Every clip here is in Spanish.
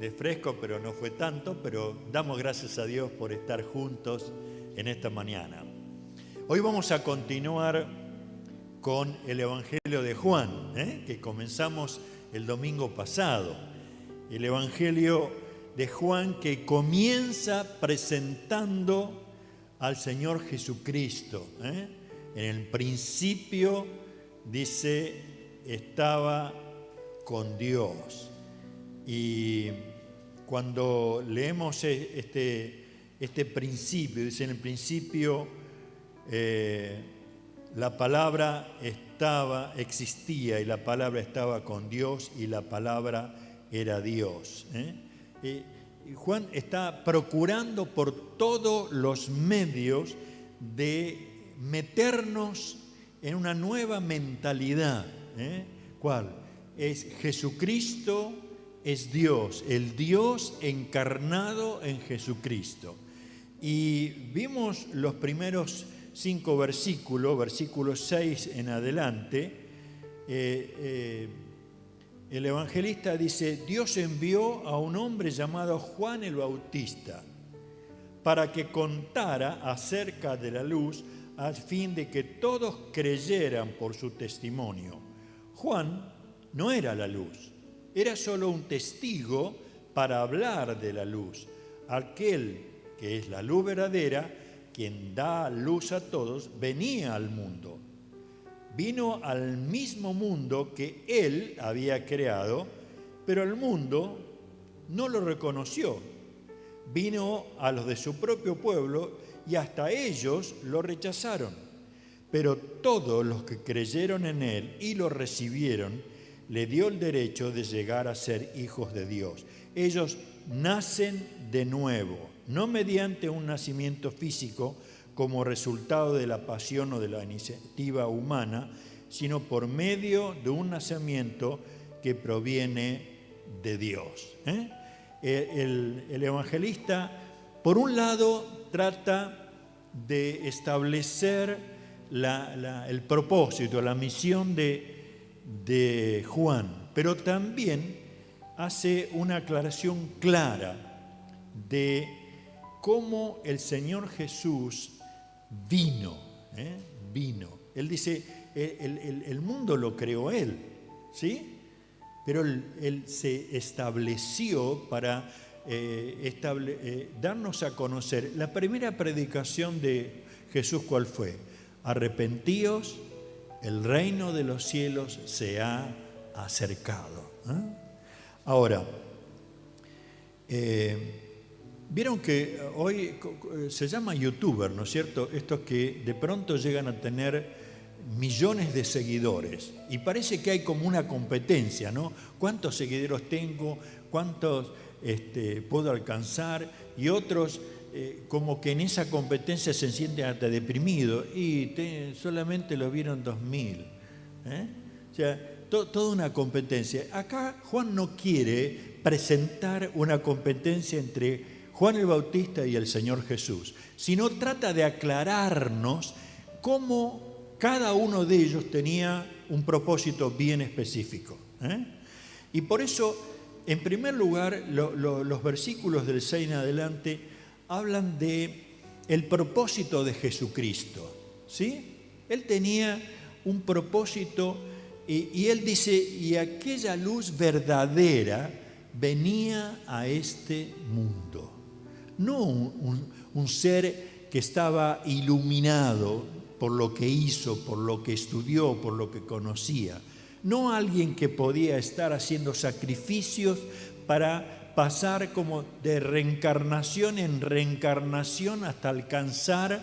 de fresco, pero no fue tanto, pero damos gracias a Dios por estar juntos en esta mañana. Hoy vamos a continuar con el Evangelio de Juan, que comenzamos el domingo pasado. El Evangelio de Juan que comienza presentando al Señor Jesucristo. En el principio, dice, estaba con Dios. Y cuando leemos este principio, dice, en el principio la palabra existía y la palabra estaba con Dios y la palabra era Dios. Y Juan está procurando por todos los medios de meternos en una nueva mentalidad. ¿Cuál? Es Jesucristo, es Dios, el Dios encarnado en Jesucristo. Y vimos los primeros 5 versículos, versículos 6 en adelante. El evangelista dice: Dios envió a un hombre llamado Juan el Bautista para que contara acerca de la luz, a fin de que todos creyeran por su testimonio. Juan no era la luz, era solo un testigo para hablar de la luz. Aquel que es la luz verdadera, quien da luz a todos, venía al mundo. Vino al mismo mundo que él había creado, pero el mundo no lo reconoció. Vino a los de su propio pueblo y hasta ellos lo rechazaron. Pero todos los que creyeron en él y lo recibieron, le dio el derecho de llegar a ser hijos de Dios. Ellos nacen de nuevo, no mediante un nacimiento físico como resultado de la pasión o de la iniciativa humana, sino por medio de un nacimiento que proviene de Dios. El evangelista, por un lado, trata de establecer el propósito, la misión de Juan, pero también hace una aclaración clara de cómo el Señor Jesús vino. Él dice, el mundo lo creó Él, ¿sí? Pero Él se estableció para darnos a conocer. La primera predicación de Jesús, ¿cuál fue? Arrepentíos, el reino de los cielos se ha acercado. Ahora, vieron que hoy se llama youtuber, ¿no es cierto? Estos que de pronto llegan a tener millones de seguidores y parece que hay como una competencia, ¿no? ¿Cuántos seguidores tengo? ¿Cuántos puedo alcanzar? Y otros como que en esa competencia se sienten hasta deprimidos y solamente lo vieron 2000. O sea, toda una competencia. Acá Juan no quiere presentar una competencia entre Juan el Bautista y el Señor Jesús, sino trata de aclararnos cómo cada uno de ellos tenía un propósito bien específico. Y por eso, en primer lugar, los versículos del 6 en adelante hablan de el propósito de Jesucristo, ¿sí? Él tenía un propósito y él dice, y aquella luz verdadera venía a este mundo. No un ser que estaba iluminado por lo que hizo, por lo que estudió, por lo que conocía. No alguien que podía estar haciendo sacrificios para pasar como de reencarnación en reencarnación hasta alcanzar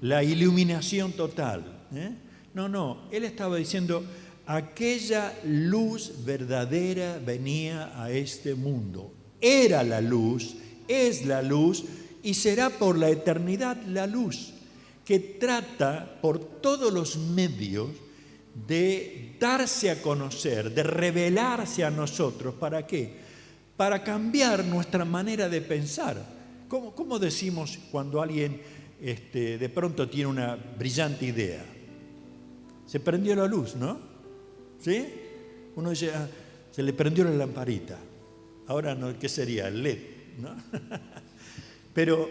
la iluminación total. No, él estaba diciendo, aquella luz verdadera venía a este mundo. Era la luz, es la luz y será por la eternidad la luz, que trata por todos los medios de darse a conocer, de revelarse a nosotros. ¿Para qué? Para cambiar nuestra manera de pensar. ¿Cómo decimos cuando alguien de pronto tiene una brillante idea? Se prendió la luz, ¿no? ¿Sí? Uno dice, se le prendió la lamparita. Ahora, no, ¿qué sería? El LED, ¿no? Pero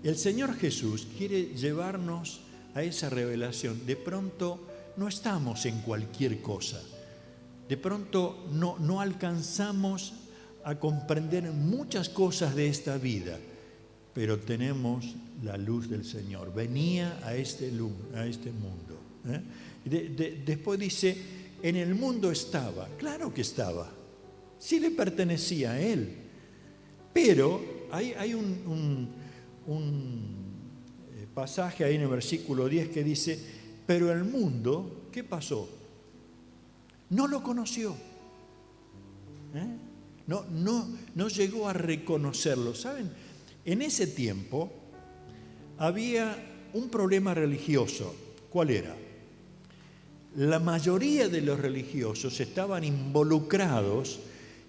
el Señor Jesús quiere llevarnos a esa revelación. De pronto no estamos en cualquier cosa. De pronto no alcanzamos a comprender muchas cosas de esta vida, pero tenemos la luz del Señor. Venía a este mundo. Después dice, en el mundo estaba. Claro que estaba. Sí le pertenecía a Él. Pero hay un pasaje ahí en el versículo 10 que dice, pero el mundo, ¿qué pasó? No lo conoció. No llegó a reconocerlo. ¿Saben? En ese tiempo había un problema religioso. ¿Cuál era? La mayoría de los religiosos estaban involucrados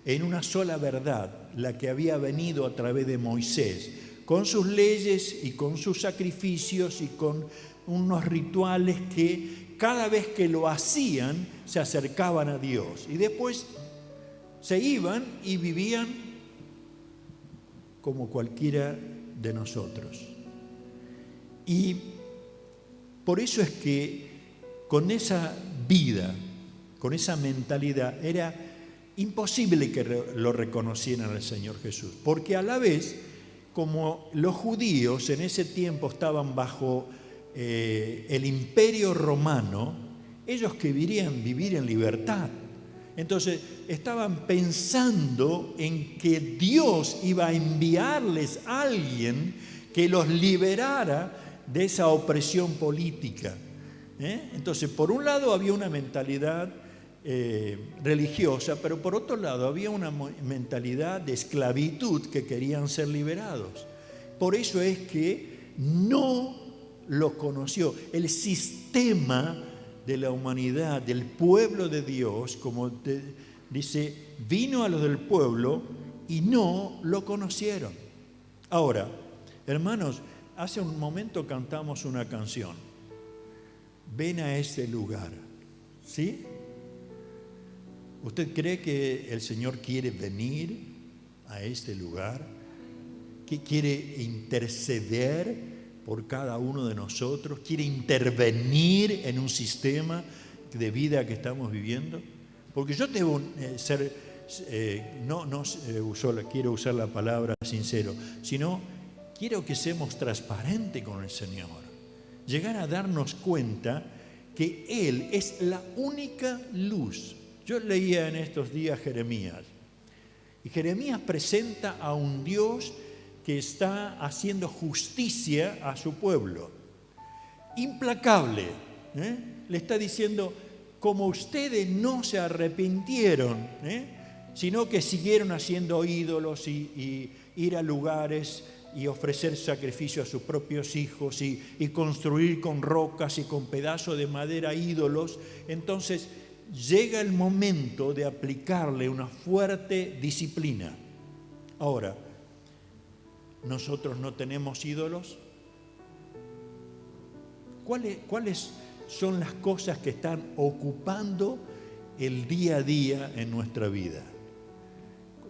en una sola verdad, la que había venido a través de Moisés, con sus leyes y con sus sacrificios y con unos rituales que cada vez que lo hacían se acercaban a Dios. Y después se iban y vivían como cualquiera de nosotros. Y por eso es que con esa vida, con esa mentalidad, era imposible que lo reconocieran al Señor Jesús. Porque a la vez, como los judíos en ese tiempo estaban bajo el imperio romano, ellos querían vivir en libertad. Entonces estaban pensando en que Dios iba a enviarles a alguien que los liberara de esa opresión política. Entonces, por un lado había una mentalidad religiosa, pero por otro lado había una mentalidad de esclavitud que querían ser liberados. Por eso es que no lo conoció. El sistema de la humanidad, del pueblo de Dios, como dice, vino a los del pueblo y no lo conocieron. Ahora, hermanos, hace un momento cantamos una canción. Ven a este lugar, ¿sí? ¿Usted cree que el Señor quiere venir a este lugar? ¿Que quiere interceder por cada uno de nosotros? ¿Quiere intervenir en un sistema de vida que estamos viviendo? Porque yo debo ser, quiero usar la palabra sincero, sino quiero que seamos transparentes con el Señor. Llegar a darnos cuenta que Él es la única luz. Yo leía en estos días Jeremías, y Jeremías presenta a un Dios que está haciendo justicia a su pueblo. Implacable. Le está diciendo, como ustedes no se arrepintieron, sino que siguieron haciendo ídolos y ir a lugares y ofrecer sacrificio a sus propios hijos y construir con rocas y con pedazos de madera ídolos, entonces llega el momento de aplicarle una fuerte disciplina. Ahora, ¿nosotros no tenemos ídolos? ¿Cuáles son las cosas que están ocupando el día a día en nuestra vida?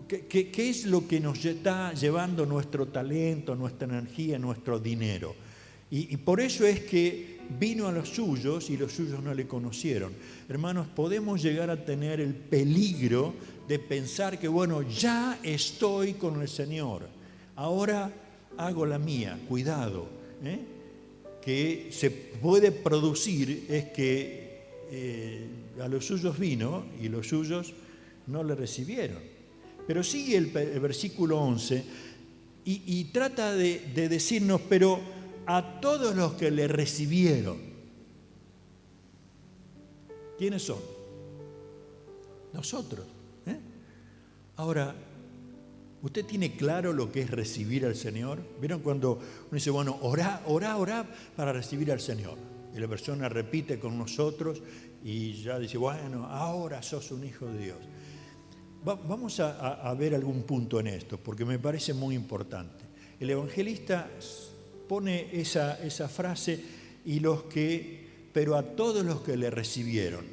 ¿Qué es lo que nos está llevando nuestro talento, nuestra energía, nuestro dinero? Y por eso es que vino a los suyos y los suyos no le conocieron. Hermanos, podemos llegar a tener el peligro de pensar que, bueno, ya estoy con el Señor, ahora hago la mía. Cuidado, que se puede producir es que a los suyos vino y los suyos no le recibieron. Pero sigue el versículo 11 y trata de decirnos, pero a todos los que le recibieron. ¿Quiénes son? Nosotros. Ahora, ¿usted tiene claro lo que es recibir al Señor? ¿Vieron cuando uno dice, bueno, orá para recibir al Señor? Y la persona repite con nosotros y ya dice, bueno, ahora sos un hijo de Dios. Vamos a ver algún punto en esto, porque me parece muy importante. El evangelista pone esa frase, pero a todos los que le recibieron.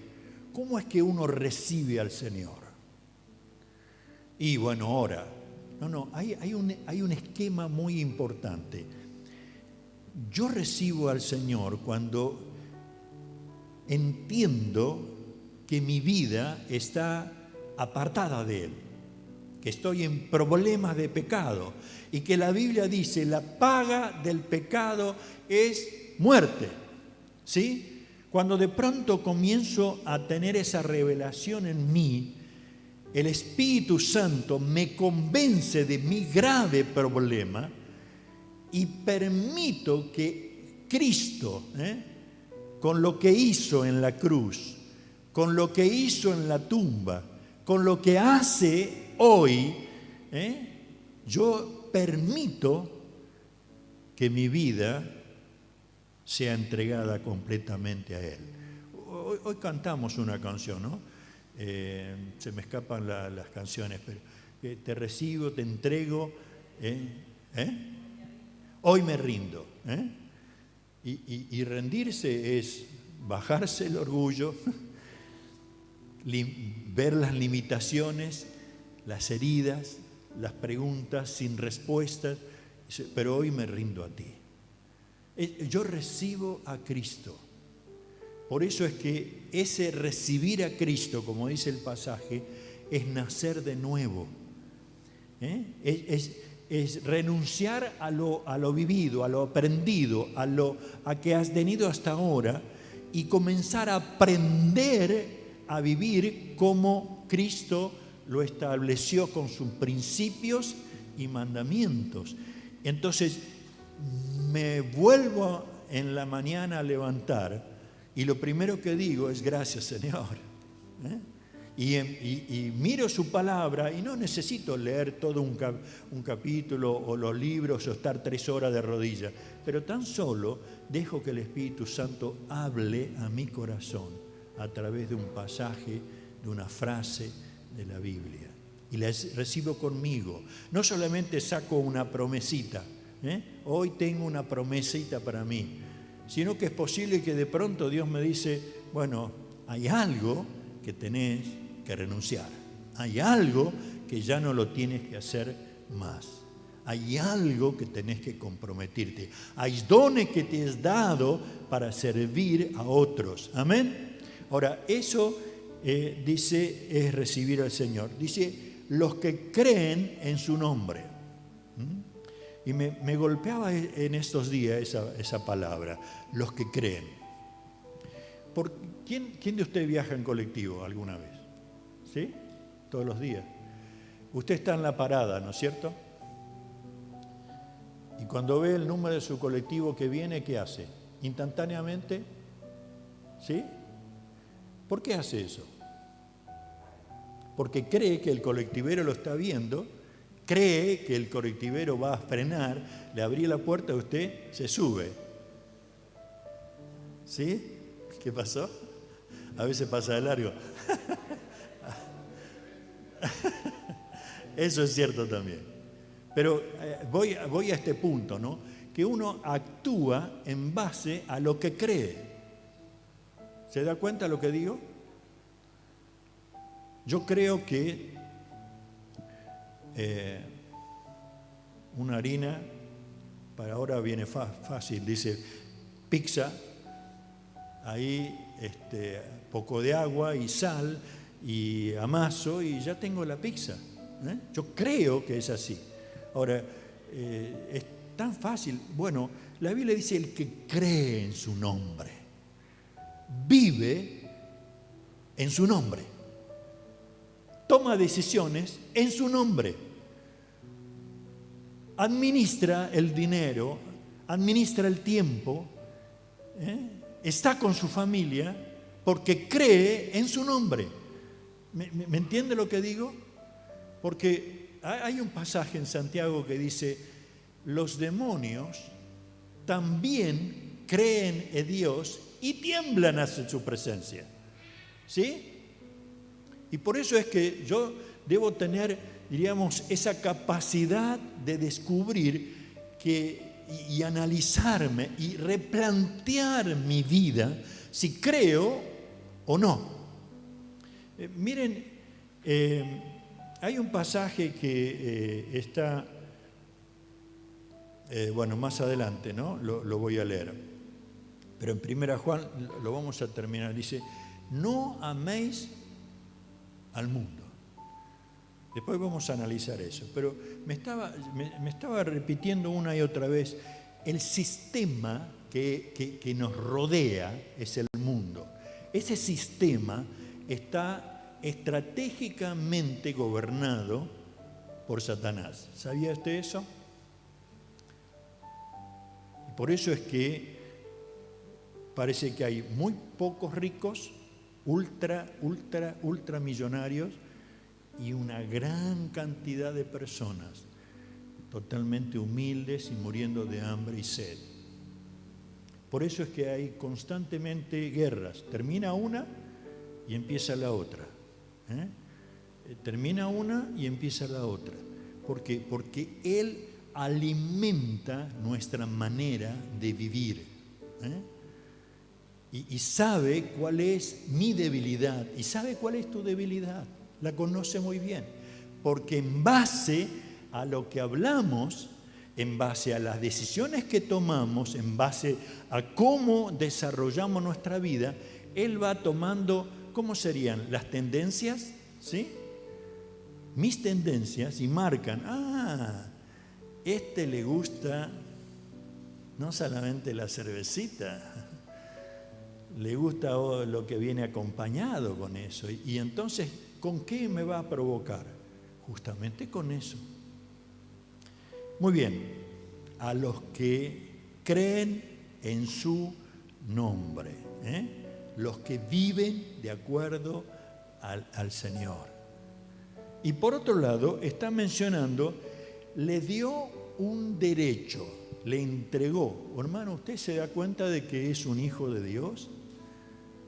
¿Cómo es que uno recibe al Señor? Y bueno, ora. No, hay un esquema muy importante. Yo recibo al Señor cuando entiendo que mi vida está apartada de Él, que estoy en problemas de pecado y que la Biblia dice la paga del pecado es muerte, ¿sí? Cuando de pronto comienzo a tener esa revelación en mí, el Espíritu Santo me convence de mi grave problema y permito que Cristo, con lo que hizo en la cruz, con lo que hizo en la tumba, con lo que hace hoy, yo permito que mi vida sea entregada completamente a Él. Hoy cantamos una canción, ¿no? Se me escapan las canciones, pero te recibo, te entrego, hoy me rindo. Y rendirse es bajarse el orgullo, ver las limitaciones, las heridas, las preguntas sin respuestas, pero hoy me rindo a ti. Yo recibo a Cristo. Por eso es que ese recibir a Cristo, como dice el pasaje, es nacer de nuevo. Es renunciar a lo vivido, a lo aprendido, a que has tenido hasta ahora y comenzar a aprender a vivir como Cristo lo estableció con sus principios y mandamientos. Entonces, me vuelvo en la mañana a levantar y lo primero que digo es gracias, Señor. Y miro su palabra y no necesito leer todo un capítulo o los libros o estar 3 horas de rodillas, pero tan solo dejo que el Espíritu Santo hable a mi corazón a través de un pasaje, de una frase de la Biblia. Y la recibo conmigo. No solamente saco una promesita, hoy tengo una promesita para mí, sino que es posible que de pronto Dios me dice, bueno, hay algo que tenés que renunciar. Hay algo que ya no lo tienes que hacer más. Hay algo que tenés que comprometerte. Hay dones que te has dado para servir a otros. Amén. Ahora, eso dice es recibir al Señor. Dice, los que creen en su nombre. Y me golpeaba en estos días esa palabra, los que creen. ¿Quién de ustedes viaja en colectivo alguna vez? ¿Sí? Todos los días. Usted está en la parada, ¿no es cierto? Y cuando ve el número de su colectivo que viene, ¿qué hace? Instantáneamente, ¿sí? ¿Por qué hace eso? Porque cree que el colectivero lo está viendo, cree que el colectivero va a frenar, le abrí la puerta a usted, se sube. ¿Sí? ¿Qué pasó? A veces pasa de largo. Eso es cierto también. Pero voy a este punto, ¿no? Que uno actúa en base a lo que cree. ¿Se da cuenta de lo que digo? Yo creo que una harina, para ahora viene fácil, dice pizza, ahí poco de agua y sal y amaso y ya tengo la pizza. Yo creo que es así. Ahora, es tan fácil. Bueno, la Biblia dice el que cree en su nombre, vive en su nombre, toma decisiones en su nombre, administra el dinero, administra el tiempo, está con su familia porque cree en su nombre. ¿Me entiende lo que digo? Porque hay un pasaje en Santiago que dice, los demonios también creen en Dios y tiemblan ante su presencia. ¿Sí? Y por eso es que yo debo tener, diríamos, esa capacidad de descubrir y analizarme y replantear mi vida si creo o no. Miren, Hay un pasaje que está, bueno, más adelante, ¿no? Lo voy a leer. Pero en 1 Juan lo vamos a terminar. Dice, no améis al mundo. Después vamos a analizar eso. Pero me estaba repitiendo una y otra vez, el sistema que nos rodea es el mundo. Ese sistema está estratégicamente gobernado por Satanás. ¿Sabía usted eso? Y por eso es que parece que hay muy pocos ricos, ultra millonarios, y una gran cantidad de personas totalmente humildes y muriendo de hambre y sed. Por eso es que hay constantemente guerras. Termina una y empieza la otra. Termina una y empieza la otra. ¿Por qué? Porque Él alimenta nuestra manera de vivir. Y sabe cuál es mi debilidad y sabe cuál es tu debilidad. La conoce muy bien. Porque en base a lo que hablamos, en base a las decisiones que tomamos, en base a cómo desarrollamos nuestra vida, Él va tomando, ¿cómo serían? Las tendencias, ¿sí? Mis tendencias, y marcan, le gusta no solamente la cervecita, le gusta lo que viene acompañado con eso. Y entonces, ¿con qué me va a provocar? Justamente con eso. Muy bien, a los que creen en su nombre, los que viven de acuerdo al Señor. Y por otro lado, está mencionando, le dio un derecho, le entregó. Hermano, ¿usted se da cuenta de que es un hijo de Dios?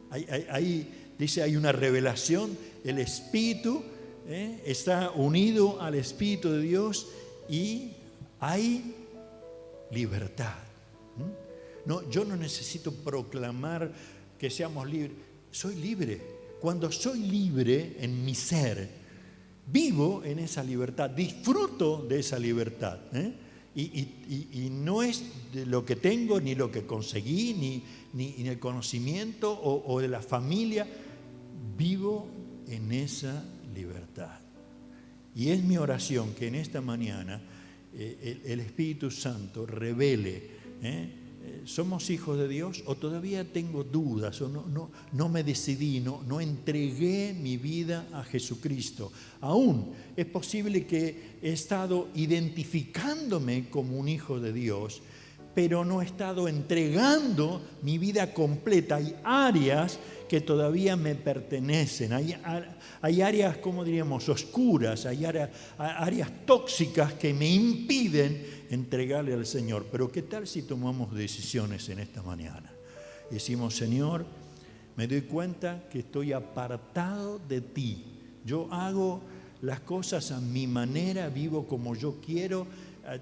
Ahí dice, hay una revelación, el Espíritu está unido al Espíritu de Dios y hay libertad. No, yo no necesito proclamar que seamos libres. Soy libre. Cuando soy libre en mi ser, vivo en esa libertad, disfruto de esa libertad. Y no es de lo que tengo, ni lo que conseguí, ni el conocimiento o de la familia. Vivo en esa libertad. Y es mi oración que en esta mañana el Espíritu Santo revele, ¿somos hijos de Dios o todavía tengo dudas o no me decidí, no entregué mi vida a Jesucristo? Aún es posible que he estado identificándome como un hijo de Dios, pero no he estado entregando mi vida completa. Hay áreas que todavía me pertenecen, hay áreas, como diríamos, oscuras, hay áreas tóxicas que me impiden entregarle al Señor. Pero ¿qué tal si tomamos decisiones en esta mañana? Decimos, Señor, me doy cuenta que estoy apartado de ti. Yo hago las cosas a mi manera, vivo como yo quiero,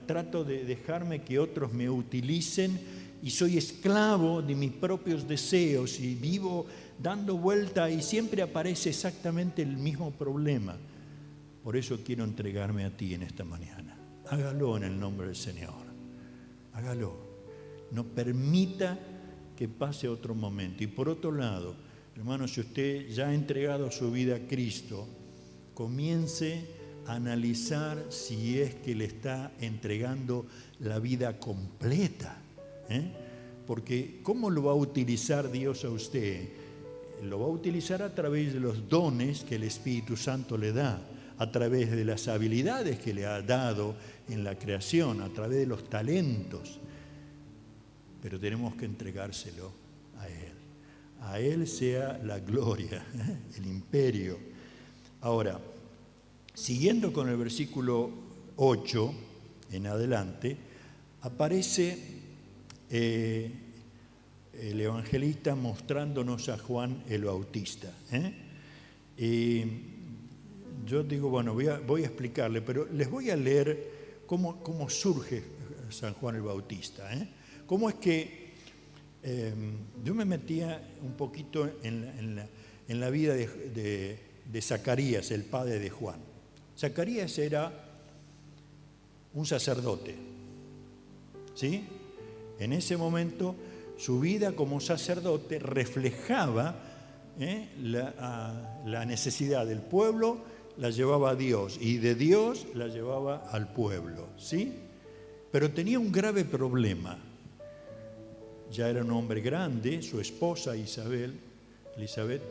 trato de dejarme que otros me utilicen y soy esclavo de mis propios deseos y vivo dando vuelta y siempre aparece exactamente el mismo problema. Por eso quiero entregarme a ti en esta mañana. Hágalo en el nombre del Señor. Hágalo. No permita que pase otro momento. Y por otro lado, hermano, si usted ya ha entregado su vida a Cristo, comience a analizar si es que le está entregando la vida completa. Porque ¿cómo lo va a utilizar Dios a usted? Lo va a utilizar a través de los dones que el Espíritu Santo le da, a través de las habilidades que le ha dado en la creación, a través de los talentos. Pero tenemos que entregárselo a Él. A Él sea la gloria, el imperio. Ahora, siguiendo con el versículo 8 en adelante, aparece el evangelista mostrándonos a Juan el Bautista. Y yo digo, bueno, voy a explicarle, pero les voy a leer cómo surge San Juan el Bautista. Cómo es que yo me metía un poquito en la vida de Zacarías, el padre de Juan. Zacarías era un sacerdote, ¿sí? En ese momento su vida como sacerdote reflejaba la necesidad del pueblo, la llevaba a Dios, y de Dios la llevaba al pueblo, ¿sí? Pero tenía un grave problema. Ya era un hombre grande, su esposa Elizabeth,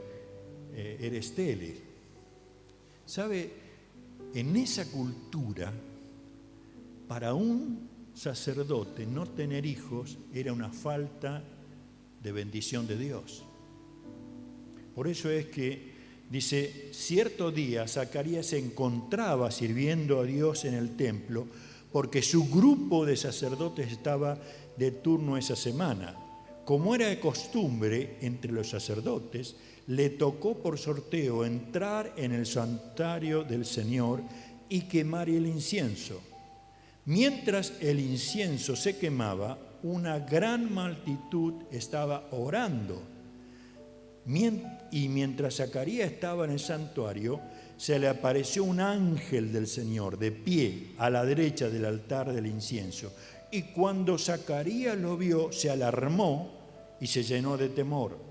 era estéril. ¿Sabe? En esa cultura, para un sacerdote no tener hijos era una falta de bendición de Dios. Por eso es que dice, cierto día Zacarías se encontraba sirviendo a Dios en el templo porque su grupo de sacerdotes estaba de turno esa semana. Como era de costumbre entre los sacerdotes, le tocó por sorteo entrar en el santuario del Señor y quemar el incienso. Mientras el incienso se quemaba, una gran multitud estaba orando. Y mientras Zacarías estaba en el santuario, se le apareció un ángel del Señor de pie a la derecha del altar del incienso. Y cuando Zacarías lo vio, se alarmó y se llenó de temor.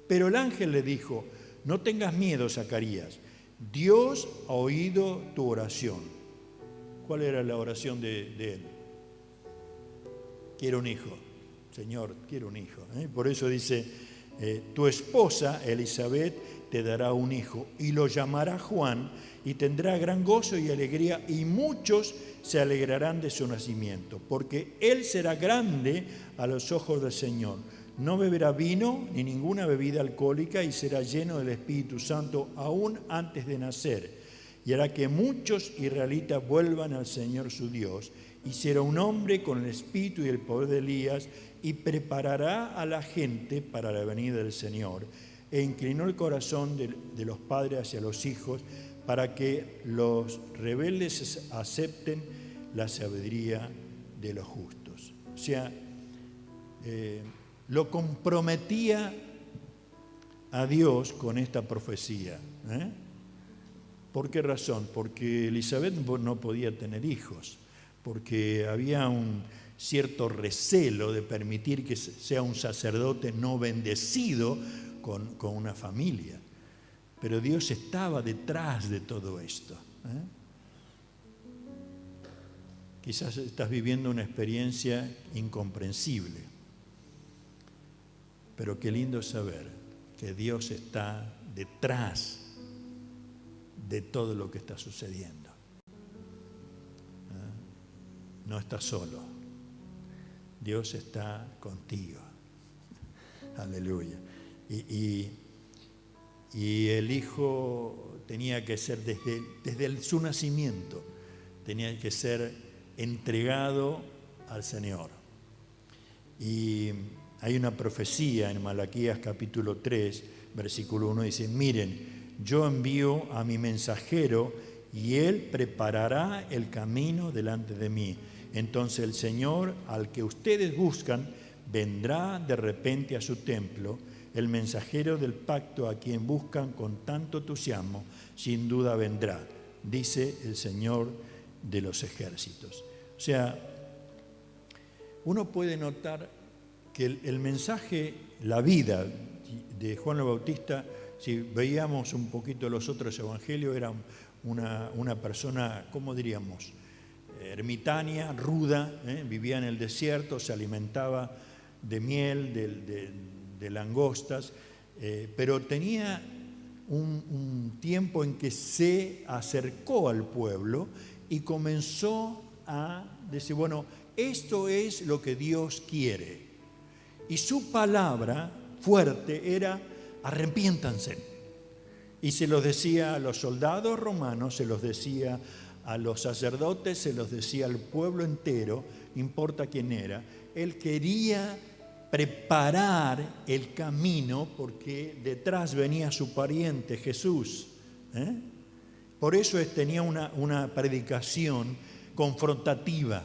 Pero el ángel le dijo, no tengas miedo, Zacarías, Dios ha oído tu oración. ¿Cuál era la oración de él? Quiero un hijo. Señor, quiero un hijo. Por eso dice, tu esposa, Elizabeth, te dará un hijo y lo llamará Juan y tendrá gran gozo y alegría y muchos se alegrarán de su nacimiento, porque él será grande a los ojos del Señor. No beberá vino ni ninguna bebida alcohólica y será lleno del Espíritu Santo aún antes de nacer. Y hará que muchos israelitas vuelvan al Señor su Dios, y será un hombre con el espíritu y el poder de Elías, y preparará a la gente para la venida del Señor, e inclinó el corazón de los padres hacia los hijos, para que los rebeldes acepten la sabiduría de los justos. O sea, lo comprometía a Dios con esta profecía, ¿Por qué razón? Porque Elizabeth no podía tener hijos, porque había un cierto recelo de permitir que sea un sacerdote no bendecido con una familia. Pero Dios estaba detrás de todo esto. Quizás estás viviendo una experiencia incomprensible, pero qué lindo saber que Dios está detrás de todo lo que está sucediendo. No estás solo. Dios está contigo. Aleluya. Y el hijo tenía que ser desde su nacimiento, tenía que ser entregado al Señor. Y hay una profecía en Malaquías capítulo 3, versículo 1, dice, miren, yo envío a mi mensajero y él preparará el camino delante de mí. Entonces el Señor, al que ustedes buscan, vendrá de repente a su templo. El mensajero del pacto a quien buscan con tanto entusiasmo, sin duda vendrá, dice el Señor de los ejércitos. O sea, uno puede notar que el mensaje, la vida de Juan el Bautista, si veíamos un poquito los otros evangelios, era una persona, ¿cómo diríamos?, ermitaña, ruda, vivía en el desierto, se alimentaba de miel, de langostas, pero tenía un tiempo en que se acercó al pueblo y comenzó a decir, bueno, esto es lo que Dios quiere. Y su palabra fuerte era, arrepiéntanse. Y se los decía a los soldados romanos, se los decía a los sacerdotes, se los decía al pueblo entero, no importa quién era. Él quería preparar el camino porque detrás venía su pariente Jesús. Por eso tenía una predicación confrontativa.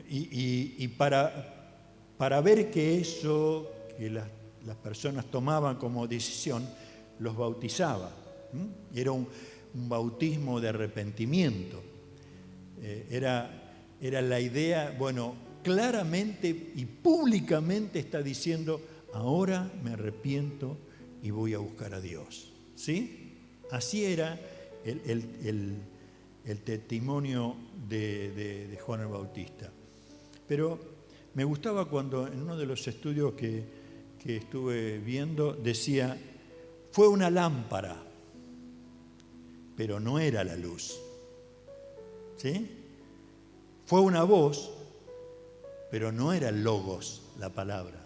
Y para ver que eso que las personas tomaban como decisión, los bautizaba. Era un bautismo de arrepentimiento. Era la idea, bueno, claramente y públicamente está diciendo, ahora me arrepiento y voy a buscar a Dios. ¿Sí? Así era el testimonio de Juan el Bautista. Pero me gustaba cuando en uno de los estudios que estuve viendo decía, fue una lámpara, pero no era la luz. ¿Sí? Fue una voz, pero no era el logos, la palabra.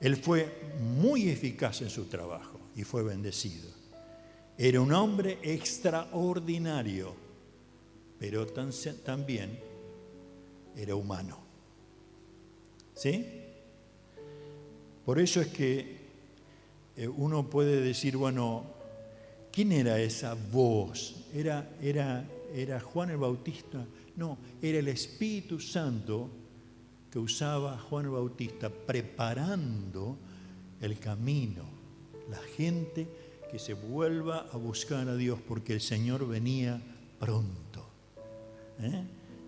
Él fue muy eficaz en su trabajo y fue bendecido. Era un hombre extraordinario, pero también era humano. ¿Sí? Por eso es que uno puede decir, bueno, ¿quién era esa voz? ¿Era Juan el Bautista? No, era el Espíritu Santo que usaba Juan el Bautista preparando el camino. La gente que se vuelva a buscar a Dios porque el Señor venía pronto.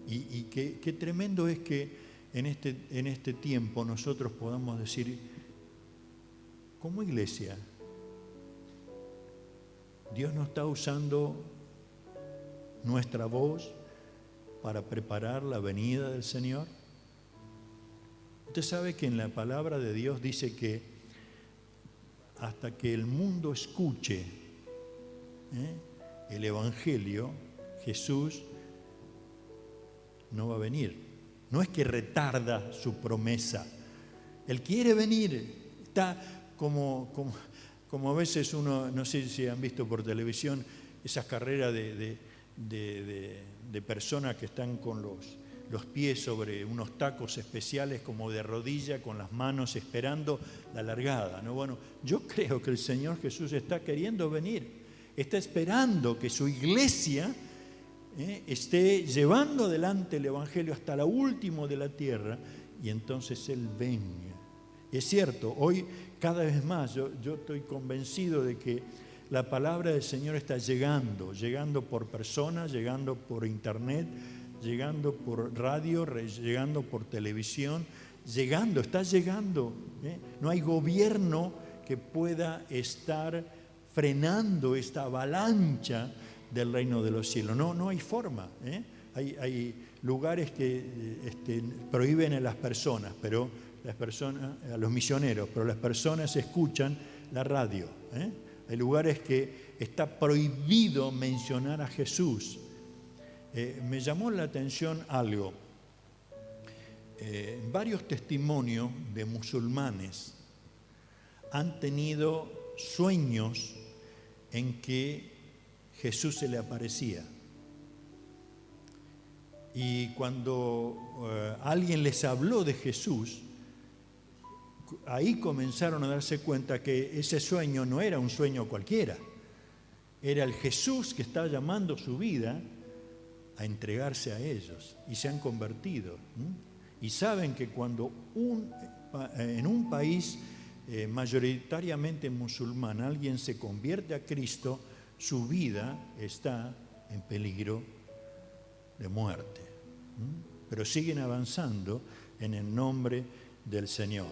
Y qué tremendo es que en este tiempo nosotros podamos decir, como iglesia, Dios no está usando nuestra voz para preparar la venida del Señor. Usted sabe que en la palabra de Dios dice que hasta que el mundo escuche el Evangelio, Jesús no va a venir. No es que retarda su promesa. Él quiere venir. Está como a veces uno, no sé si han visto por televisión, esas carreras de personas que están con los pies sobre unos tacos especiales como de rodilla, con las manos esperando la largada, ¿no? Bueno, yo creo que el Señor Jesús está queriendo venir, está esperando que su iglesia esté llevando adelante el Evangelio hasta lo último de la tierra y entonces Él venga. Es cierto, hoy cada vez más yo estoy convencido de que la palabra del Señor está llegando por personas, llegando por internet, llegando por radio, llegando por televisión, está llegando. No hay gobierno que pueda estar frenando esta avalancha del reino de los cielos. No hay forma. Hay lugares que prohíben a las personas, a los misioneros, pero las personas escuchan la radio. Hay lugares que está prohibido mencionar a Jesús. Me llamó la atención algo. Varios testimonios de musulmanes han tenido sueños en que Jesús se le aparecía. Y cuando alguien les habló de Jesús, ahí comenzaron a darse cuenta que ese sueño no era un sueño cualquiera. Era el Jesús que estaba llamando su vida a entregarse a ellos y se han convertido. Y saben que cuando en un país mayoritariamente musulmán alguien se convierte a Cristo, su vida está en peligro de muerte. Pero siguen avanzando en el nombre del Señor.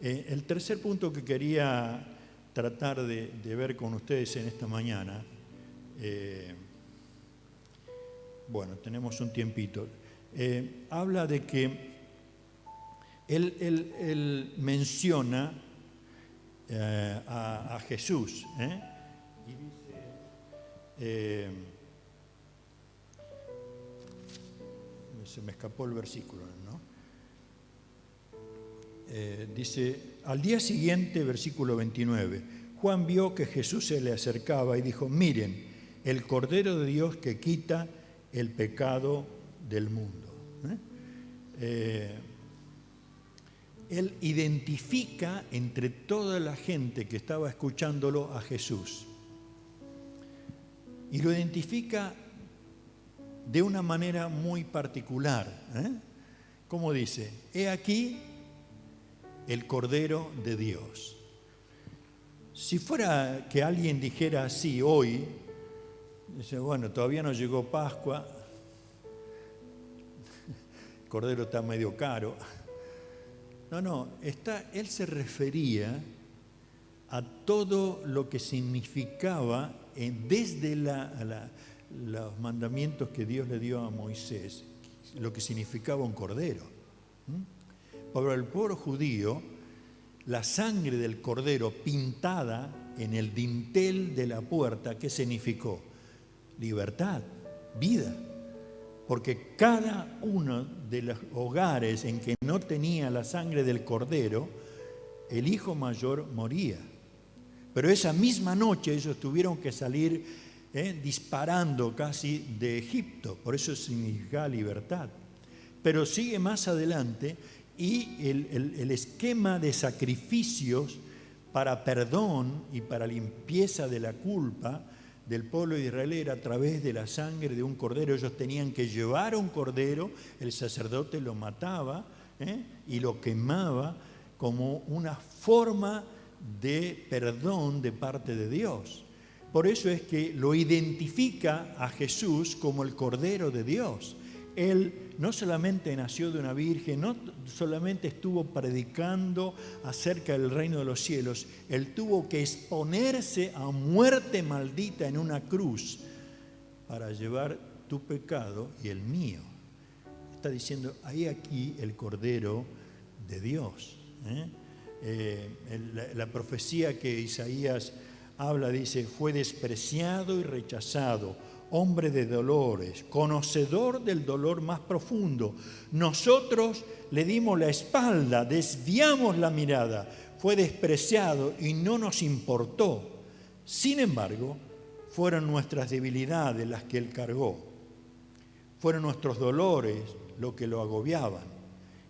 El tercer punto que quería tratar de ver con ustedes en esta mañana, bueno, tenemos un tiempito, habla de que él menciona a Jesús, y dice, se me escapó el versículo, ¿no? Dice, al día siguiente, versículo 29, Juan vio que Jesús se le acercaba y dijo, miren, el Cordero de Dios que quita el pecado del mundo. Él identifica entre toda la gente que estaba escuchándolo a Jesús. Y lo identifica de una manera muy particular. Como dice, he aquí el Cordero de Dios. Si fuera que alguien dijera así hoy, dice, bueno, todavía no llegó Pascua, el cordero está medio caro. No, él se refería a todo lo que significaba desde los mandamientos que Dios le dio a Moisés, lo que significaba un cordero. Para el pueblo judío, la sangre del cordero pintada en el dintel de la puerta, ¿qué significó? Libertad, vida. Porque cada uno de los hogares en que no tenía la sangre del cordero, el hijo mayor moría. Pero esa misma noche ellos tuvieron que salir disparando casi de Egipto, por eso significa libertad. Pero sigue más adelante y el esquema de sacrificios para perdón y para limpieza de la culpa del pueblo de Israel era a través de la sangre de un cordero. Ellos tenían que llevar un cordero, el sacerdote lo mataba y lo quemaba como una forma de perdón de parte de Dios. Por eso es que lo identifica a Jesús como el Cordero de Dios. Él no solamente nació de una virgen, no solamente estuvo predicando acerca del reino de los cielos, él tuvo que exponerse a muerte maldita en una cruz para llevar tu pecado y el mío. Está diciendo, hay aquí el Cordero de Dios. La profecía que Isaías habla dice, fue despreciado y rechazado, hombre de dolores, conocedor del dolor más profundo. Nosotros le dimos la espalda, desviamos la mirada, fue despreciado y no nos importó. Sin embargo, fueron nuestras debilidades las que él cargó. Fueron nuestros dolores lo que lo agobiaban.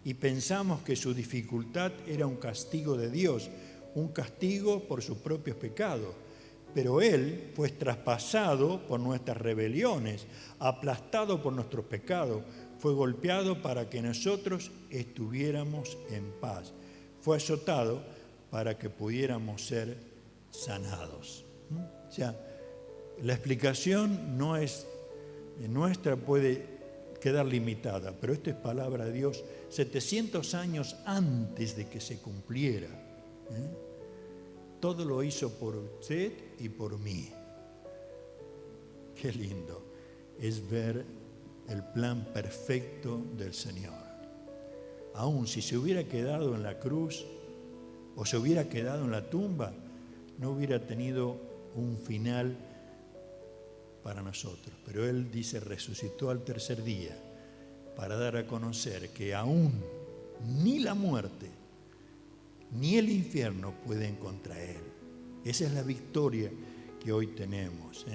Y pensamos que su dificultad era un castigo de Dios, un castigo por sus propios pecados. Pero él fue traspasado por nuestras rebeliones, aplastado por nuestros pecados, fue golpeado para que nosotros estuviéramos en paz. Fue azotado para que pudiéramos ser sanados. O sea, la explicación no es nuestra, puede quedar limitada, pero esto es palabra de Dios 700 años antes de que se cumpliera. Todo lo hizo por usted y por mí. Qué lindo es ver el plan perfecto del Señor. Aún si se hubiera quedado en la cruz o se hubiera quedado en la tumba, no hubiera tenido un final para nosotros. Pero Él dice, resucitó al tercer día para dar a conocer que aún ni la muerte ni el infierno pueden contra Él. Esa es la victoria que hoy tenemos.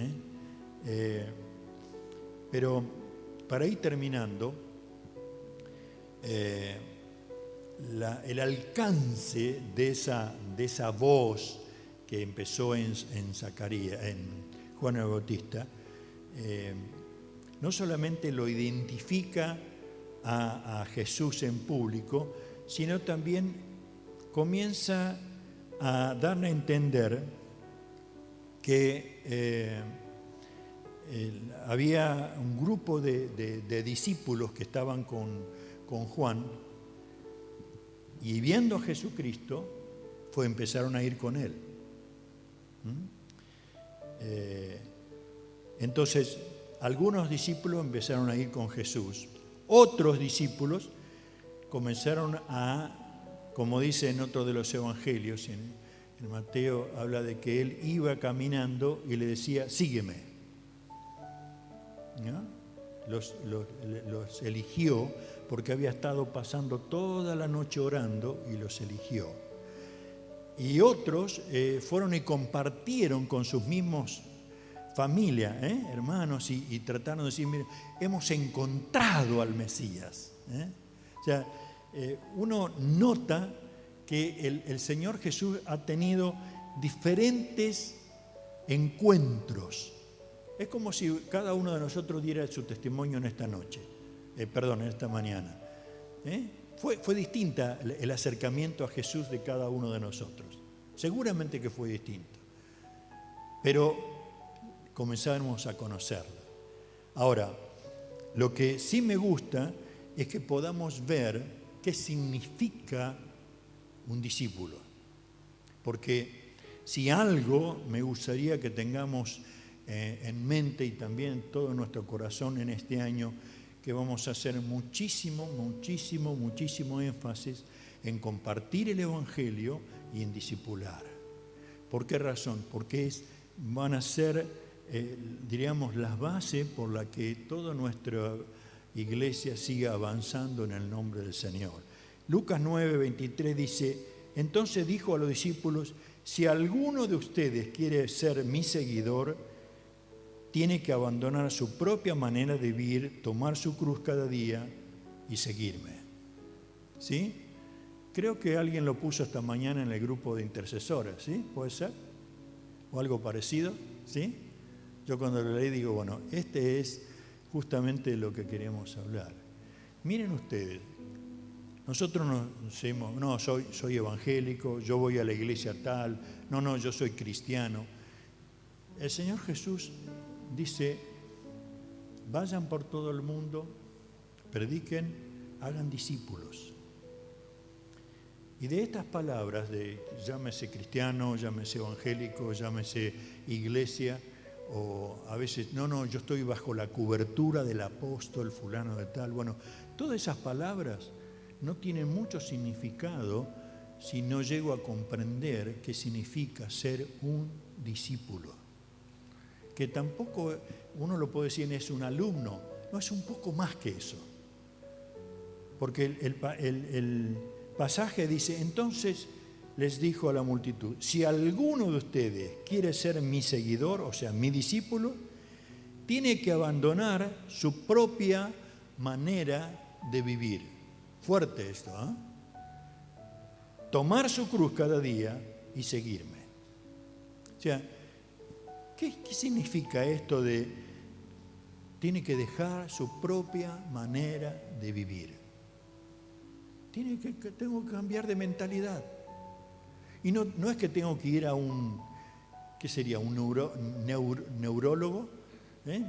Pero para ir terminando, el alcance de esa voz que empezó en Zacarías, en Juan el Bautista, no solamente lo identifica a Jesús en público, sino también comienza a darle a entender que había un grupo de discípulos que estaban con Juan y viendo a Jesucristo empezaron a ir con él. Entonces algunos discípulos empezaron a ir con Jesús, otros discípulos comenzaron a, como dice en otro de los evangelios, en Mateo habla de que él iba caminando y le decía, sígueme. ¿No? Los eligió porque había estado pasando toda la noche orando y los eligió. Y otros fueron y compartieron con sus mismos familia, hermanos, y trataron de decir, mire, hemos encontrado al Mesías. O sea, uno nota que el Señor Jesús ha tenido diferentes encuentros. Es como si cada uno de nosotros diera su testimonio en esta noche, en esta mañana. Fue distinta el acercamiento a Jesús de cada uno de nosotros. Seguramente que fue distinto. Pero comenzamos a conocerla. Ahora, lo que sí me gusta es que podamos ver qué significa un discípulo. Porque si algo me gustaría que tengamos en mente y también en todo nuestro corazón en este año, que vamos a hacer muchísimo énfasis en compartir el Evangelio y en discipular. ¿Por qué razón? Porque van a ser, diríamos, las bases por las que toda nuestra iglesia siga avanzando en el nombre del Señor. Lucas 9:23 dice: entonces dijo a los discípulos: si alguno de ustedes quiere ser mi seguidor, tiene que abandonar su propia manera de vivir, tomar su cruz cada día y seguirme. ¿Sí? Creo que alguien lo puso esta mañana en el grupo de intercesores, ¿sí? ¿Puede ser? ¿O algo parecido? ¿Sí? Yo cuando lo leí digo, bueno, este es justamente lo que queremos hablar. Miren ustedes, nosotros no decimos, no, soy evangélico, yo voy a la iglesia tal, no, yo soy cristiano. El Señor Jesús dice: vayan por todo el mundo, prediquen, hagan discípulos. Y de estas palabras, de llámese cristiano, llámese evangélico, llámese iglesia, o a veces, no, yo estoy bajo la cobertura del apóstol fulano de tal. Bueno, todas esas palabras no tienen mucho significado si no llego a comprender qué significa ser un discípulo. Que tampoco uno lo puede decir es un alumno, no, es un poco más que eso. Porque el pasaje dice: entonces les dijo a la multitud: si alguno de ustedes quiere ser mi seguidor, o sea, mi discípulo, tiene que abandonar su propia manera de vivir. Fuerte esto, ¿eh? Tomar su cruz cada día y seguirme. O sea, ¿qué significa esto de tiene que dejar su propia manera de vivir? Tengo que cambiar de mentalidad. Y no es que tengo que ir a ¿qué sería? Un neurólogo,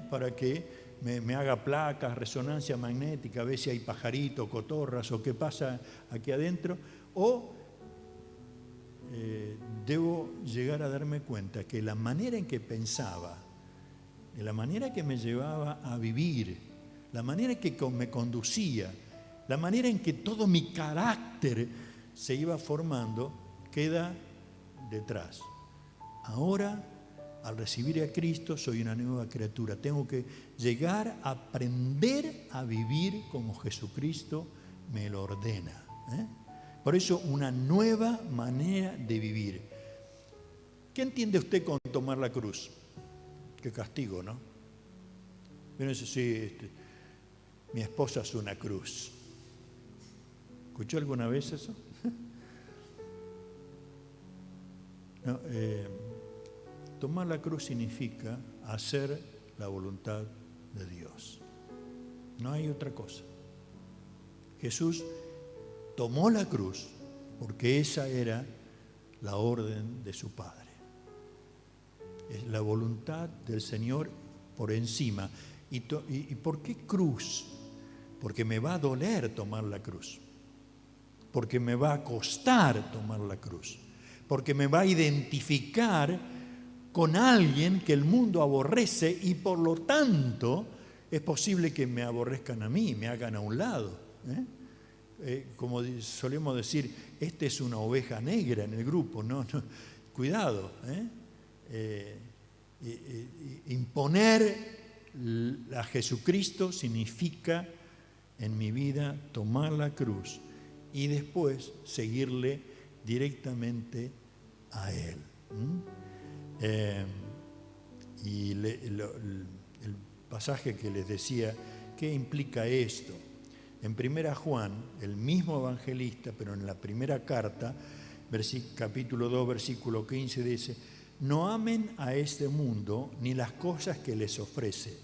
para que me haga placas, resonancia magnética, a ver si hay pajaritos, cotorras o qué pasa aquí adentro. O debo llegar a darme cuenta que la manera en que pensaba, de la manera que me llevaba a vivir, la manera en que me conducía, la manera en que todo mi carácter se iba formando, queda detrás. Ahora, al recibir a Cristo, soy una nueva criatura. Tengo que llegar a aprender a vivir como Jesucristo me lo ordena. Por eso, una nueva manera de vivir. ¿Qué entiende usted con tomar la cruz? Qué castigo, ¿no? Bueno, eso sí, mi esposa es una cruz. ¿Escuchó alguna vez eso? No, tomar la cruz significa hacer la voluntad de Dios. No hay otra cosa. Jesús tomó la cruz porque esa era la orden de su Padre. Es la voluntad del Señor por encima. ¿Y por qué cruz? Porque me va a doler tomar la cruz. Porque me va a costar tomar la cruz. Porque me va a identificar con alguien que el mundo aborrece y por lo tanto es posible que me aborrezcan a mí, me hagan a un lado. Como solemos decir, esta es una oveja negra en el grupo. No, cuidado. Imponer a Jesucristo significa en mi vida tomar la cruz y después seguirle directamente a Él. Y el pasaje que les decía, ¿qué implica esto? En 1 Juan, el mismo evangelista, pero en la primera carta, capítulo 2, versículo 15, dice: no amen a este mundo ni las cosas que les ofrece,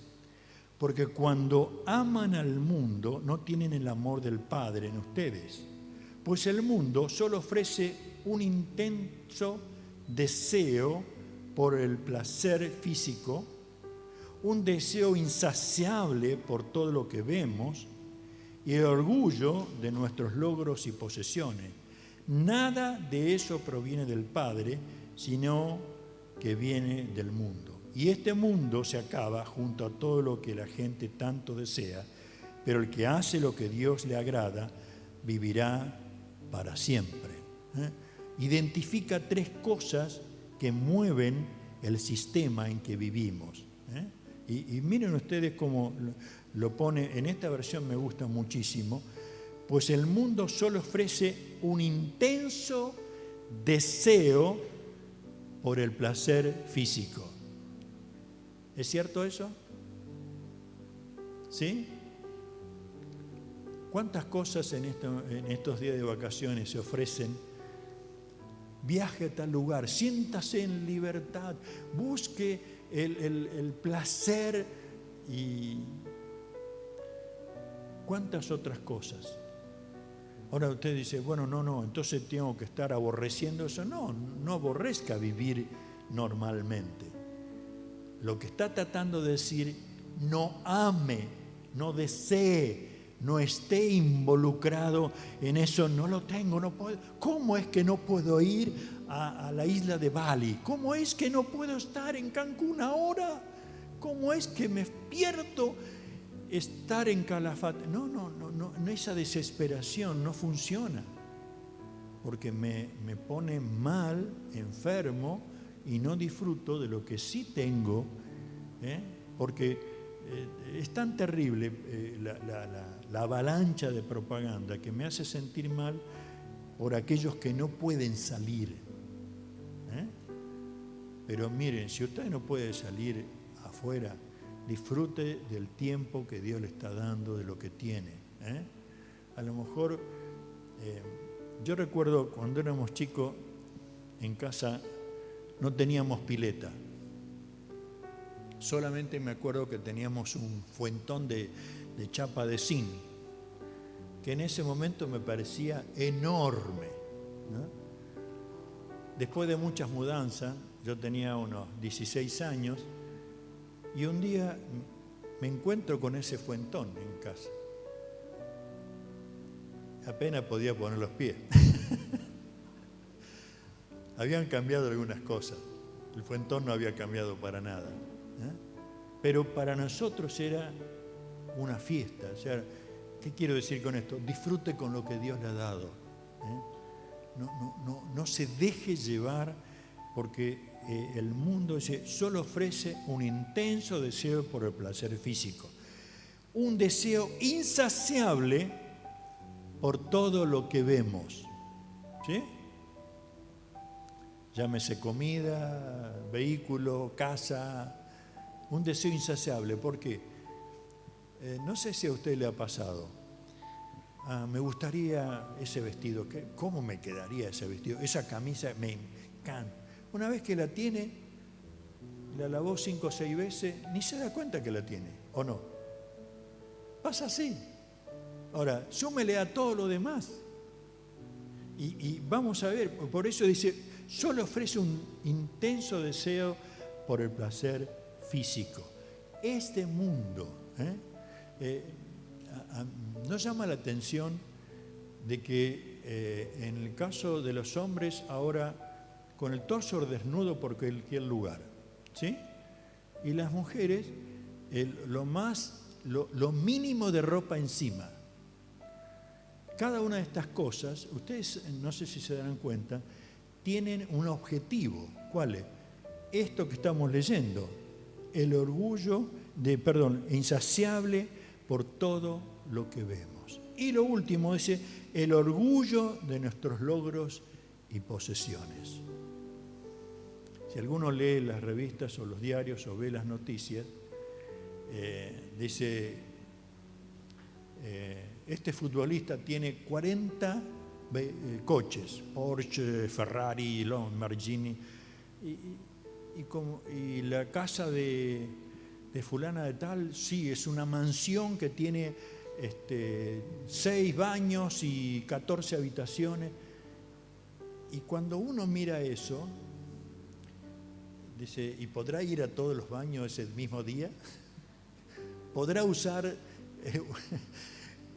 porque cuando aman al mundo no tienen el amor del Padre en ustedes, pues el mundo solo ofrece un intenso deseo por el placer físico, un deseo insaciable por todo lo que vemos y el orgullo de nuestros logros y posesiones. Nada de eso proviene del Padre, sino que viene del mundo. Y este mundo se acaba junto a todo lo que la gente tanto desea, pero el que hace lo que Dios le agrada vivirá para siempre. Identifica 3 cosas que mueven el sistema en que vivimos. Y miren ustedes cómo lo pone, en esta versión me gusta muchísimo, pues el mundo solo ofrece un intenso deseo por el placer físico. ¿Es cierto eso? ¿Sí? ¿Cuántas cosas en estos días de vacaciones se ofrecen? Viaje a tal lugar, siéntase en libertad, busque el placer y cuántas otras cosas. Ahora usted dice, bueno, no, entonces tengo que estar aborreciendo eso. No aborrezca vivir normalmente. Lo que está tratando de decir, no ame, no desee, no esté involucrado en eso, no lo tengo, no puedo. ¿Cómo es que no puedo ir a la isla de Bali? ¿Cómo es que no puedo estar en Cancún ahora? ¿Cómo es que me pierdo estar en Calafate? No, esa desesperación no funciona, porque me pone mal, enfermo, y no disfruto de lo que sí tengo, porque es tan terrible la avalancha de propaganda que me hace sentir mal por aquellos que no pueden salir. Pero miren, si usted no puede salir afuera, disfrute del tiempo que Dios le está dando, de lo que tiene. A lo mejor, yo recuerdo cuando éramos chicos, en casa no teníamos pileta. Solamente me acuerdo que teníamos un fuentón de chapa de zinc, que en ese momento me parecía enorme, ¿no? Después de muchas mudanzas, yo tenía unos 16 años, y un día me encuentro con ese fuentón en casa. Apenas podía poner los pies. Habían cambiado algunas cosas. El fuentón no había cambiado para nada. Pero para nosotros era una fiesta. O sea, ¿qué quiero decir con esto? Disfrute con lo que Dios le ha dado. No se deje llevar, porque el mundo solo ofrece un intenso deseo por el placer físico. Un deseo insaciable por todo lo que vemos. ¿Sí? Llámese comida, vehículo, casa, un deseo insaciable. ¿Por qué? No sé si a usted le ha pasado. Me gustaría ese vestido. ¿Cómo me quedaría ese vestido? Esa camisa me encanta. Una vez que la tiene, la lavó 5 o 6 veces, ni se da cuenta que la tiene, ¿o no? Pasa así. Ahora, súmele a todo lo demás. Y vamos a ver, por eso dice, solo ofrece un intenso deseo por el placer físico. Este mundo nos llama la atención de que en el caso de los hombres ahora con el torso desnudo por cualquier lugar, ¿sí? Y las mujeres lo mínimo de ropa encima. Cada una de estas cosas, ustedes no sé si se darán cuenta, tienen un objetivo. ¿Cuál es? Esto que estamos leyendo, el orgullo insaciable por todo lo que vemos. Y lo último es el orgullo de nuestros logros y posesiones. Si alguno lee las revistas o los diarios o ve las noticias, dice, este futbolista tiene 40 coches, Porsche, Ferrari, Lamborghini, y la casa de fulana de tal, sí, es una mansión que tiene 6 baños y 14 habitaciones. Y cuando uno mira eso, Dice, ¿y podrá ir a todos los baños ese mismo día? ¿Podrá usar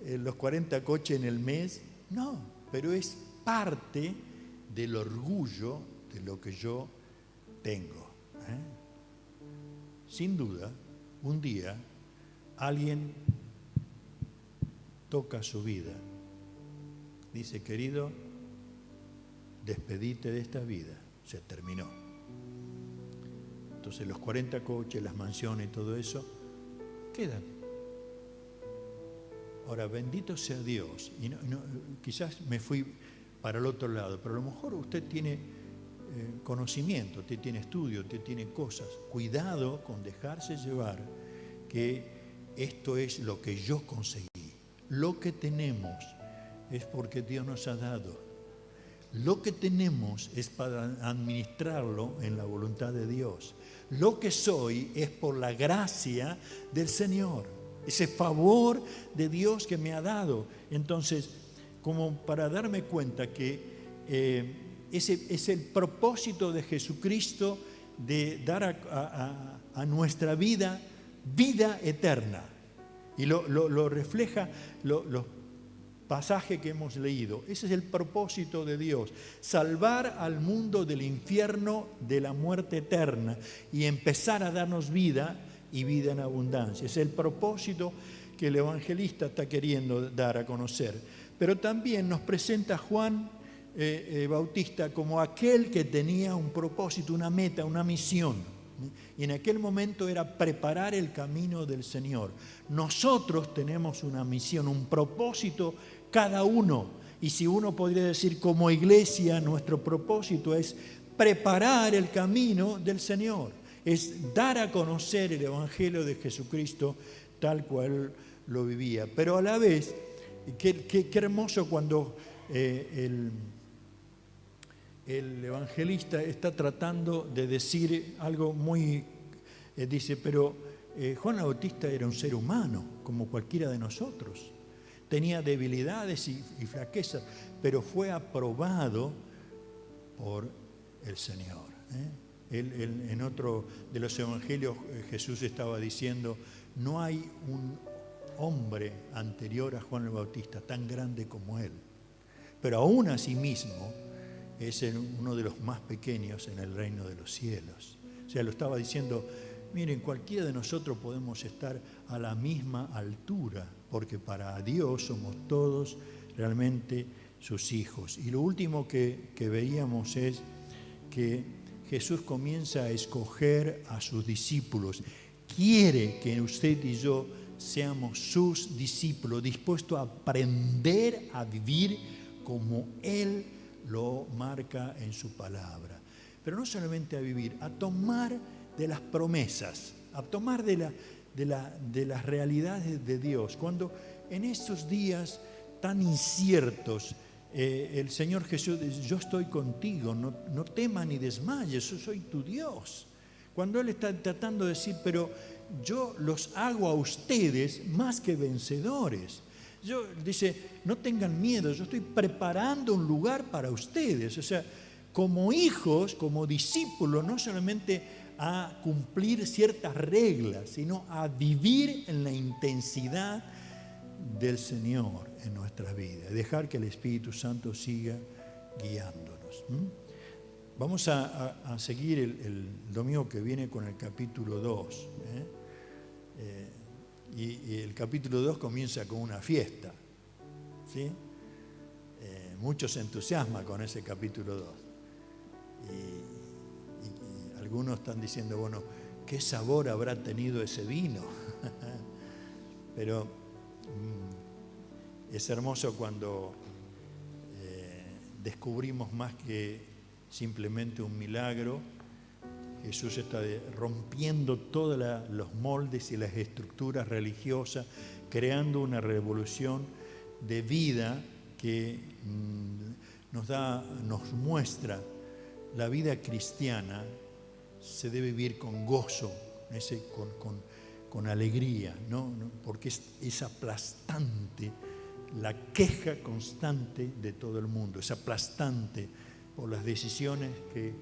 los 40 coches en el mes? No, pero es parte del orgullo de lo que yo tengo. Sin duda, un día alguien toca su vida. Dice, querido, despedite de esta vida, se terminó. Entonces los 40 coches, las mansiones y todo eso, quedan. Ahora, bendito sea Dios. Y quizás me fui para el otro lado, pero a lo mejor usted tiene conocimiento, usted tiene estudio, usted tiene cosas. Cuidado con dejarse llevar, que esto es lo que yo conseguí. Lo que tenemos es porque Dios nos ha dado. Lo que tenemos es para administrarlo en la voluntad de Dios. Lo que soy es por la gracia del Señor, ese favor de Dios que me ha dado. Entonces, como para darme cuenta que ese es el propósito de Jesucristo, de dar a nuestra vida eterna. Y lo refleja los pasaje que hemos leído. Ese es el propósito de Dios, salvar al mundo del infierno, de la muerte eterna, y empezar a darnos vida y vida en abundancia. Es el propósito que el evangelista está queriendo dar a conocer. Pero también nos presenta Juan Bautista como aquel que tenía un propósito, una meta, una misión. Y en aquel momento era preparar el camino del Señor. Nosotros tenemos una misión, un propósito cada uno. Y si uno podría decir como iglesia, nuestro propósito es preparar el camino del Señor. Es dar a conocer el Evangelio de Jesucristo tal cual lo vivía. Pero a la vez, qué hermoso cuando el evangelista está tratando de decir algo muy... dice, pero Juan Bautista era un ser humano, como cualquiera de nosotros. Tenía debilidades y flaquezas, pero fue aprobado por el Señor. En otro de los evangelios Jesús estaba diciendo, no hay un hombre anterior a Juan el Bautista tan grande como él, pero aún a sí mismo es uno de los más pequeños en el reino de los cielos. O sea, lo estaba diciendo, miren, cualquiera de nosotros podemos estar a la misma altura, porque para Dios somos todos realmente sus hijos. Y lo último que veíamos es que Jesús comienza a escoger a sus discípulos. Quiere que usted y yo seamos sus discípulos, dispuestos a aprender a vivir como Él lo marca en su palabra. Pero no solamente a vivir, a tomar de las promesas, a tomar de las realidades de Dios. Cuando en estos días tan inciertos, el Señor Jesús dice, yo estoy contigo, no temas ni desmayes, yo soy tu Dios. Cuando Él está tratando de decir, pero yo los hago a ustedes más que vencedores. Dice, no tengan miedo, yo estoy preparando un lugar para ustedes. O sea, como hijos, como discípulos, no solamente a cumplir ciertas reglas, sino a vivir en la intensidad del Señor en nuestra vida. Dejar que el Espíritu Santo siga guiándonos. Vamos a seguir el domingo que viene con el capítulo 2. Y el capítulo 2 comienza con una fiesta, ¿sí? Muchos se entusiasman con ese capítulo 2. Y algunos están diciendo, bueno, ¿qué sabor habrá tenido ese vino? Pero es hermoso cuando descubrimos más que simplemente un milagro. Jesús está rompiendo todos los moldes y las estructuras religiosas, creando una revolución de vida que nos muestra la vida cristiana se debe vivir con gozo, con alegría, ¿no? Porque es aplastante la queja constante de todo el mundo, es aplastante por las decisiones que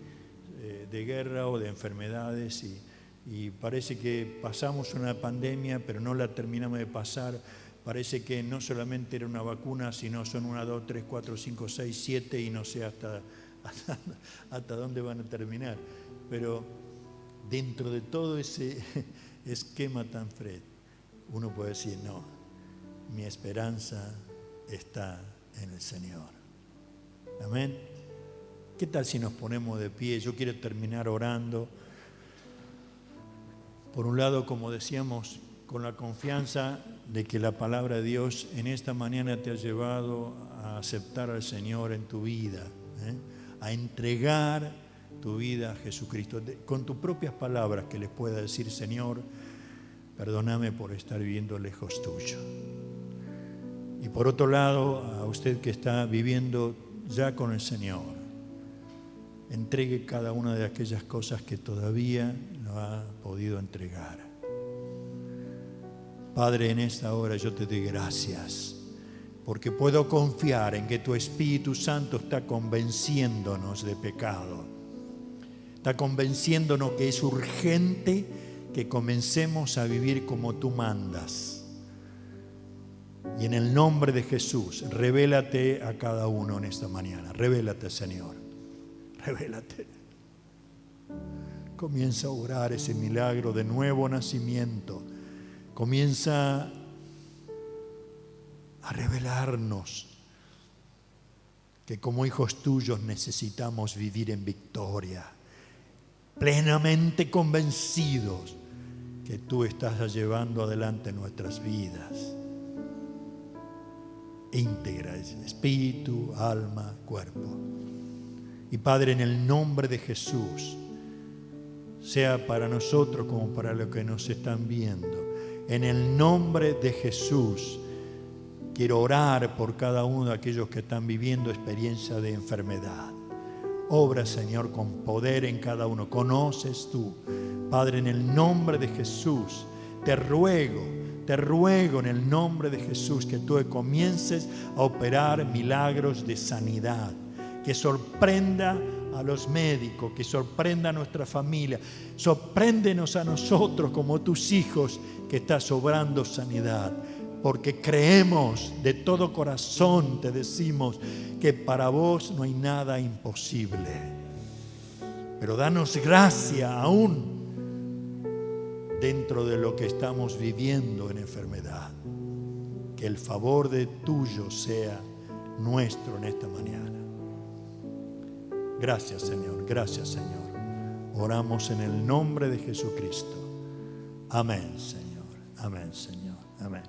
de guerra o de enfermedades y parece que pasamos una pandemia pero no la terminamos de pasar. Parece que no solamente era una vacuna, sino son 1, 2, 3, 4, 5, 6, 7 y no sé hasta dónde van a terminar. Pero dentro de todo ese esquema tan fred, uno puede decir, no, mi esperanza está en el Señor. Amén. ¿Qué tal si nos ponemos de pie? Yo quiero terminar orando. Por un lado, como decíamos, con la confianza de que la palabra de Dios en esta mañana te ha llevado a aceptar al Señor en tu vida, a entregar tu vida a Jesucristo, con tus propias palabras que les pueda decir, Señor, perdóname por estar viviendo lejos tuyo. Y por otro lado, a usted que está viviendo ya con el Señor, entregue cada una de aquellas cosas que todavía no ha podido entregar. Padre, en esta hora yo te doy gracias, porque puedo confiar en que tu Espíritu Santo está convenciéndonos de pecado. Está convenciéndonos que es urgente que comencemos a vivir como tú mandas. Y en el nombre de Jesús, revélate a cada uno en esta mañana. Revélate, Señor. Revélate. Comienza a obrar ese milagro de nuevo nacimiento. Comienza a revelarnos que como hijos tuyos necesitamos vivir en victoria, plenamente convencidos que tú estás llevando adelante nuestras vidas. Íntegra, espíritu, alma, cuerpo. Y Padre, en el nombre de Jesús, sea para nosotros como para los que nos están viendo, en el nombre de Jesús, quiero orar por cada uno de aquellos que están viviendo experiencia de enfermedad. Obra, Señor, con poder en cada uno. Conoces tú. Padre, en el nombre de Jesús, te ruego en el nombre de Jesús que tú comiences a operar milagros de sanidad. Que sorprenda a los médicos, que sorprenda a nuestra familia. Sorpréndenos a nosotros como tus hijos que estás obrando sanidad. Porque creemos de todo corazón, te decimos que para vos no hay nada imposible. Pero danos gracia aún dentro de lo que estamos viviendo en enfermedad. Que el favor de tuyo sea nuestro en esta mañana. Gracias, Señor. Gracias, Señor. Oramos en el nombre de Jesucristo. Amén, Señor. Amén, Señor. Amén.